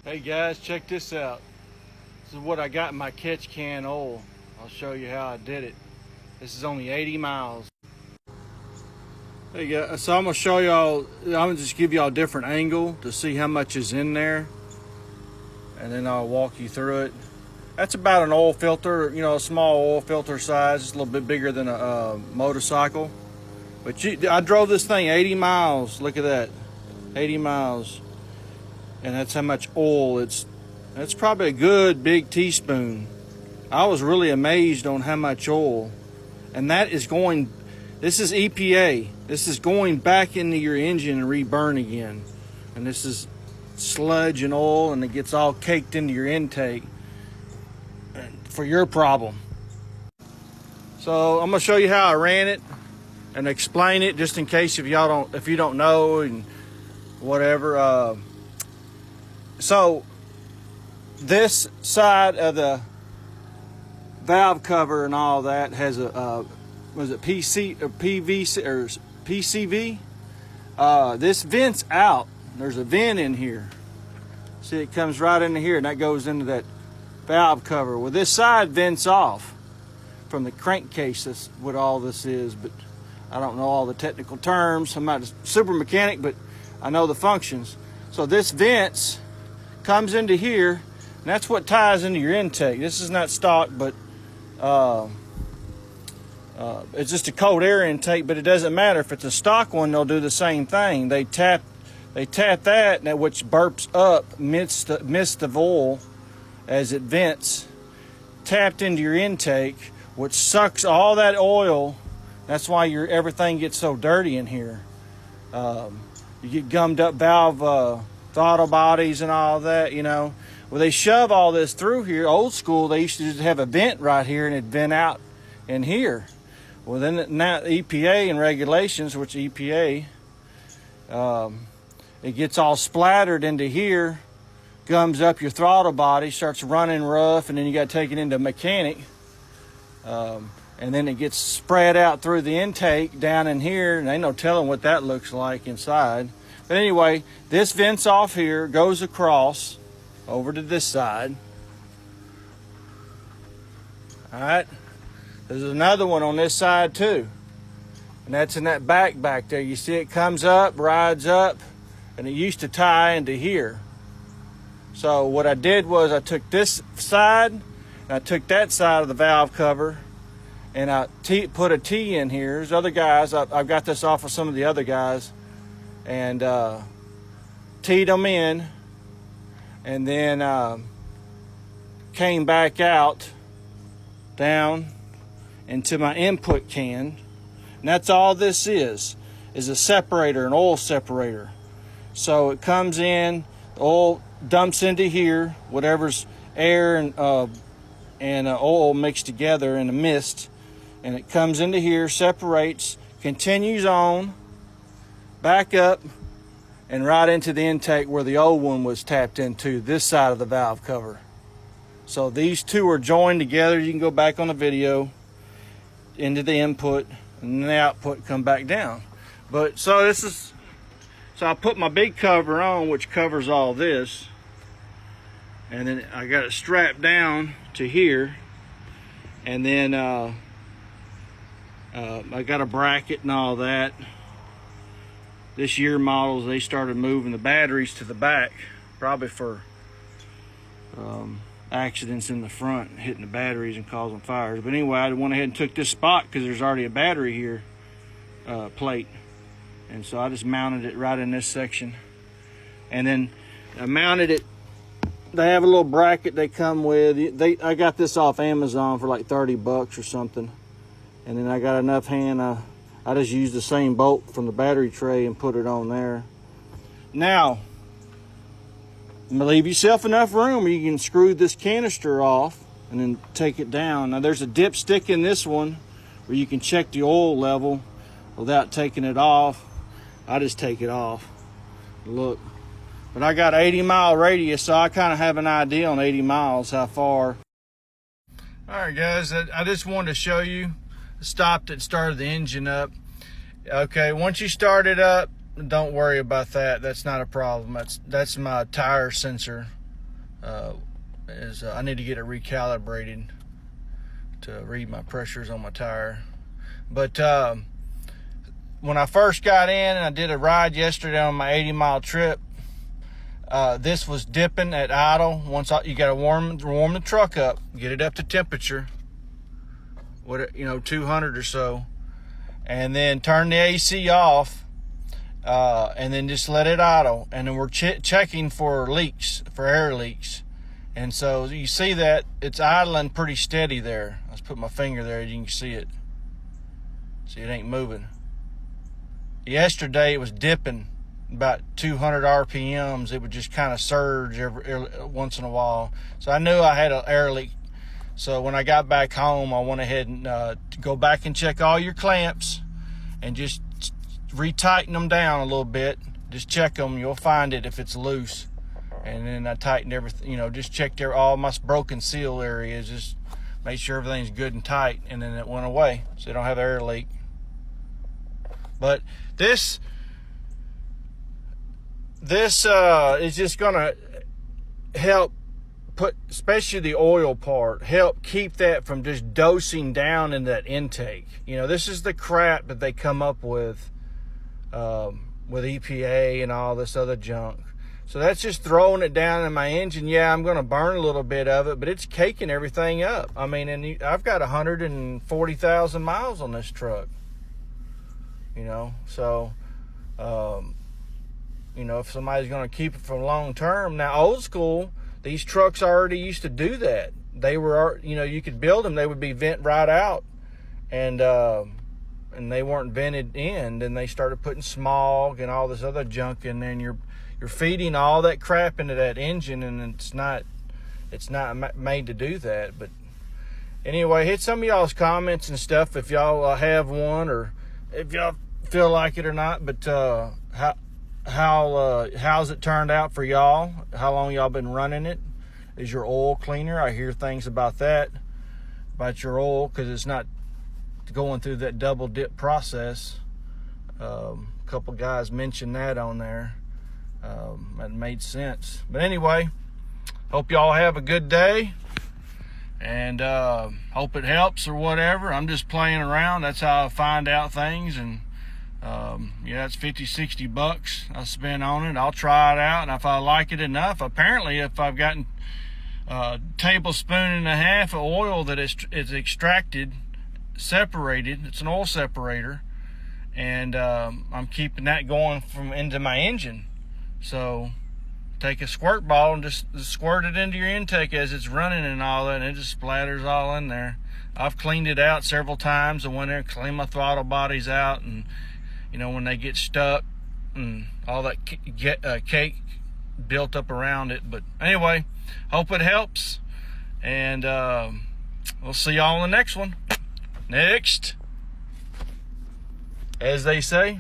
Hey guys, check this out. This is what I got in my catch can oil. I'll show you how I did it. This is only 80 miles. Hey guys, so I'm gonna show y'all, I'm gonna just give y'all a different angle to see how much is in there. And then I'll walk you through it. That's about an oil filter, you know, a small oil filter size. It's a little bit bigger than a motorcycle. But I drove this thing 80 miles, look at that, 80 miles. And that's how much oil that's probably a good big teaspoon. I was really amazed on how much oil. And that is going, this is EPA. This is going back into your engine and reburn again. And this is sludge and oil, and it gets all caked into your intake for your problem. So I'm gonna show you how I ran it and explain it, just in case if you don't know and whatever. So this side of the valve cover and all that has a was it PC or PVC or PCV? This vents out. There's a vent in here. See, it comes right into here, and that goes into that valve cover. Well, this side vents off from the crankcase. That's what all this is, but I don't know all the technical terms. I'm not a super mechanic, but I know the functions. So this vents, comes into here, and that's what ties into your intake. This is not stock, but it's just a cold air intake, but it doesn't matter. If it's a stock one, they'll do the same thing. They tap that, and which burps up mist of oil as it vents, tapped into your intake, which sucks all that oil. That's why everything gets so dirty in here. You get gummed up valve throttle bodies and all that, you know. Well, they shove all this through here. Old school, they used to just have a vent right here, and it'd vent out in here. Well, then now EPA and regulations, which EPA, it gets all splattered into here, gums up your throttle body, starts running rough, and then you got to take it into a mechanic. And then it gets spread out through the intake down in here, and ain't no telling what that looks like inside. But anyway, this vents off here, goes across over to this side. All right. There's another one on this side too. And that's in that back there. You see it comes up, rides up, and it used to tie into here. So what I did was I took this side, and I took that side of the valve cover, and I put a T in here. There's other guys, I've got this off of some of the other guys, and teed them in, and then came back out down into my input can. And that's all this is a separator, an oil separator. So it comes in, the oil dumps into here, whatever's air and oil mixed together in a mist, and it comes into here, separates, continues on, back up, and right into the intake where the old one was tapped into, this side of the valve cover. So these two are joined together. You can go back on the video, into the input, and the output come back down. But so I put my big cover on, which covers all this, and then I got it strapped down to here, and then I got a bracket and all that. This year models, they started moving the batteries to the back, probably for accidents in the front, hitting the batteries and causing fires. But anyway, I went ahead and took this spot because there's already a battery here, plate. And so I just mounted it right in this section. And then I mounted it. They have a little bracket they come with. I got this off Amazon for like 30 bucks or something. And then I got enough I just used the same bolt from the battery tray and put it on there. Now, leave yourself enough room where you can screw this canister off and then take it down. Now there's a dipstick in this one where you can check the oil level without taking it off. I just take it off. Look. But I got 80-mile radius, so I kind of have an idea on 80 miles how far. All right, guys, I just wanted to show you. Stopped it, started the engine up. Okay, once you start it up, don't worry about that. That's not a problem. That's my tire sensor. I need to get it recalibrated to read my pressures on my tire. But when I first got in, and I did a ride yesterday on my 80-mile trip, this was dipping at idle. You got to warm the truck up, get it up to temperature, 200 or so, and then turn the AC off, and then just let it idle. And then we're checking for leaks, for air leaks. And so you see that it's idling pretty steady there. Let's put my finger there, you can see it. See, it ain't moving. Yesterday it was dipping about 200 RPMs. It would just kind of surge every once in a while. So I knew I had an air leak. So when I got back home, I went ahead and go back and check all your clamps and just retighten them down a little bit. Just check them. You'll find it if it's loose. And then I tightened everything, just checked all my broken seal areas, just made sure everything's good and tight, and then it went away, so you don't have an air leak. But this is just gonna help put, especially the oil part, help keep that from just dosing down in that intake. This is the crap that they come up with EPA and all this other junk. So that's just throwing it down in my engine. Yeah, I'm going to burn a little bit of it, but it's caking everything up. I mean, and I've got 140,000 miles on this truck. So, if somebody's going to keep it for long term. Now, old school, these trucks already used to do that. They were, you could build them. They would be vent right out, and they weren't vented in. Then they started putting smog and all this other junk in there, and you're feeding all that crap into that engine, and it's not made to do that. But anyway, hit some of y'all's comments and stuff if y'all have one, or if y'all feel like it or not. But how's it turned out for y'all? How long y'all been running it? Is your oil cleaner? I hear things about your oil, because it's not going through that double dip process. A couple guys mentioned that on there. That made sense. But anyway, hope y'all have a good day, and hope it helps or whatever. I'm just playing around. That's how I find out things. And it's $50-$60 I spend on it. I'll try it out, and if I like it enough, apparently if I've gotten a tablespoon and a half of oil that is extracted, separated, it's an oil separator, and I'm keeping that going into my engine. So take a squirt ball and just squirt it into your intake as it's running and all that, and it just splatters all in there. I've cleaned it out several times. I went there and cleaned my throttle bodies out, and when they get stuck and all that cake built up around it. But anyway, hope it helps, and we'll see y'all in the next one. Next, as they say.